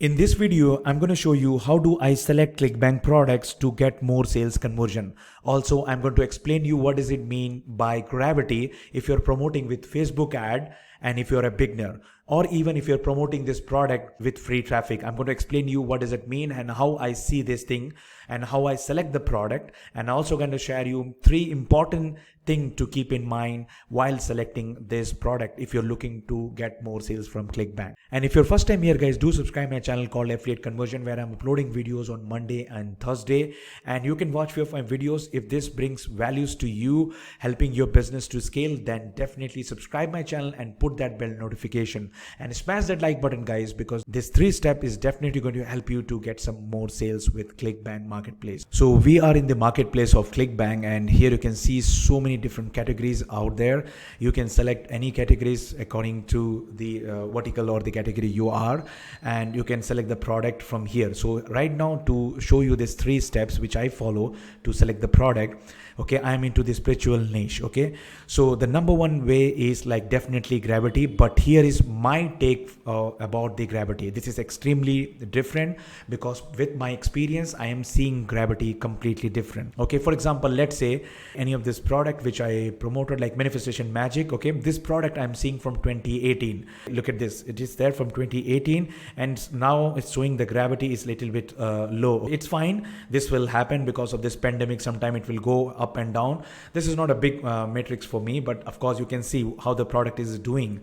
In this video, I'm going to show you how do I select Clickbank products to get more sales conversion. Also, I'm going to explain you what does it mean by gravity if you're promoting with Facebook ad and if you're a beginner, or even if you're promoting this product with free traffic. I'm going to explain you what does it mean and how I see this thing and how I select the product, and also going to share you 3 important thing to keep in mind while selecting this product if you're looking to get more sales from Clickbank. And if you're first time here, guys, do subscribe my channel called Affiliate Conversion, where I'm uploading videos on Monday and Thursday, and you can watch few of my videos. If this brings values to you, helping your business to scale, then definitely subscribe my channel and put that bell notification and smash that like button, guys, because this 3 step is definitely going to help you to get some more sales with Clickbank marketplace. So we are in the marketplace of Clickbank, and here you can see so many different categories out there. You can select any categories according to the vertical or the category you are, and you can select the product from here. So right now, to show you these 3 steps which I follow to select the product, okay, I'm into the spiritual niche. Okay, so the number 1 way is like definitely gravity, but here is my take about the gravity. This is extremely different because with my experience I am seeing gravity completely different. Okay, for example, let's say any of this product which I promoted, like manifestation magic. Okay, this product I'm seeing from 2018. Look at this, it is there from 2018, and now it's showing the gravity is little bit low. It's fine, this will happen because of this pandemic. Sometime it will go up and down. This is not a big matrix for me, but of course you can see how the product is doing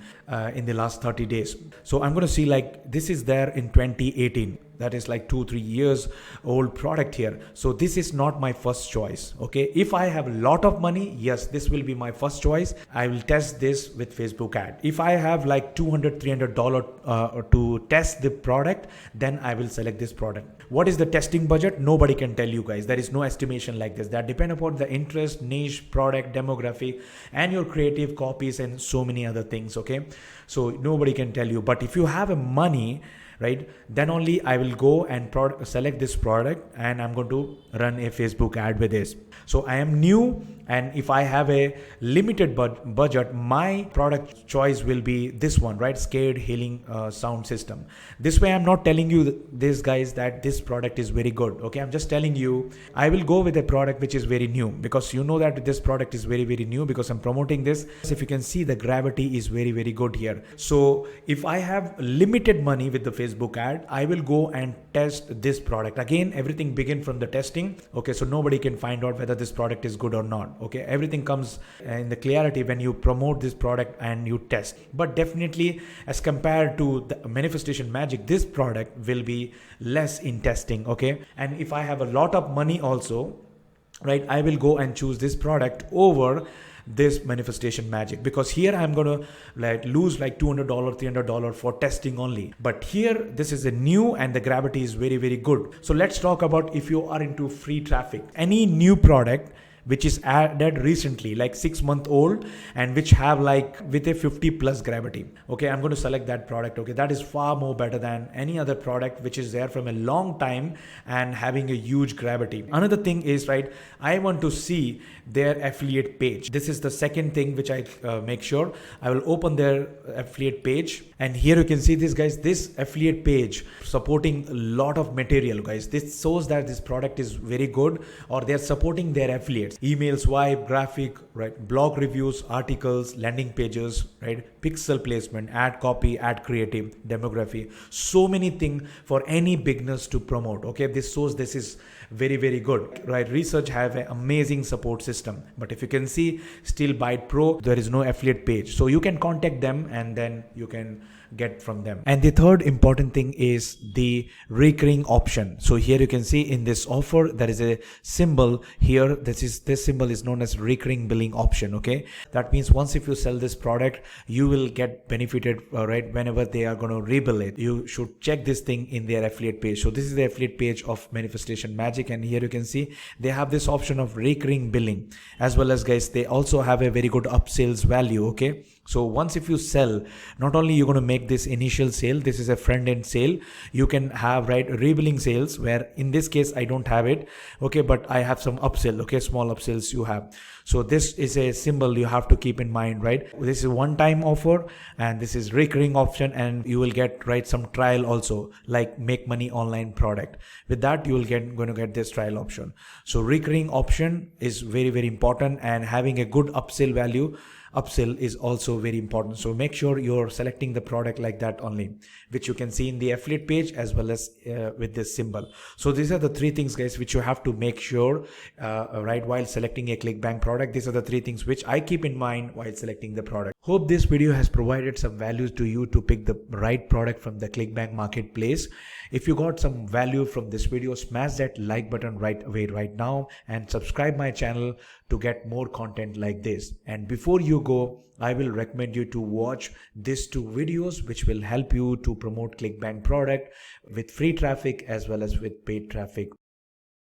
in the last 30 days. So I'm going to see like this is there in 2018. That is like 2-3 years old product here. So this is not my first choice. Okay, if I have a lot of money, yes, this will be my first choice. I will test this with Facebook ad. If I have like $200-300 to test the product, then I will select this product. What is the testing budget? Nobody can tell you, guys. There is no estimation like this. That depend upon the interest, niche, product, demographic, and your creative copies and so many other things. Okay, so nobody can tell you. But if you have a money, right, then only I will go and select this product, and I'm going to run a Facebook ad with this. So I am new, and if I have a limited budget, my product choice will be this one, right? Scared healing sound system. This way I'm not telling you this, guys, that this product is very good. Okay, I'm just telling you I will go with a product which is very new, because you know that this product is very new because I'm promoting this. If you can see, the gravity is very good here. So if I have limited money with the Facebook ad, I will go and test this product. Again, everything begin from the testing. Okay, so nobody can find out whether this product is good or not. Okay, everything comes in the clarity when you promote this product and you test. But definitely, as compared to the manifestation magic, this product will be less in testing. Okay, and if I have a lot of money also, right, I will go and choose this product over this manifestation magic, because here I'm gonna like lose like $200 $300 for testing only. But here this is a new, and the gravity is very good. So let's talk about if you are into free traffic, any new product which is added recently, like 6 month old, and which have like with a 50+ gravity. Okay, I'm going to select that product. Okay, that is far more better than any other product which is there from a long time and having a huge gravity. Another thing is, right, I want to see their affiliate page. This is the second thing which I make sure. I will open their affiliate page, and here you can see this, guys, this affiliate page supporting a lot of material, guys. This shows that this product is very good, or they're supporting their affiliates. Email swipe, graphic, right, blog reviews, articles, landing pages, right, pixel placement, ad copy, ad creative, demography, so many things for any beginners to promote. Okay, this shows this is very good, right? Research have an amazing support system. But if you can see, still Byte Pro, there is no affiliate page, so you can contact them and then you can get from them. And the third important thing is the recurring option. So here you can see in this offer there is a symbol here. This symbol is known as recurring billing option. Okay, that means once if you sell this product, you will get benefited, right, whenever they are going to rebill it. You should check this thing in their affiliate page. So this is the affiliate page of manifestation magic, and here you can see they have this option of recurring billing, as well as, guys, they also have a very good upsales value. Okay, So once if you sell, not only you're going to make this initial sale, this is a front end sale, you can have right rebilling sales, where in this case I don't have it, okay, but I have some upsell, okay, small upsells you have. So this is a symbol you have to keep in mind, right? This is one time offer and this is recurring option, and you will get right some trial also, like make money online product. With that you will going to get this trial option. So recurring option is very very important, and having a good upsell is also very important. So make sure you're selecting the product like that only, which you can see in the affiliate page as well as with this symbol. So these are the three things, guys, which you have to make sure right while selecting a Clickbank product. These are the three things which I keep in mind while selecting the product. Hope this video has provided some values to you to pick the right product from the Clickbank marketplace. If you got some value from this video, smash that like button right away right now, and subscribe my channel to get more content like this. And before you go, I will recommend you to watch these two videos, which will help you to promote Clickbank product with free traffic as well as with paid traffic.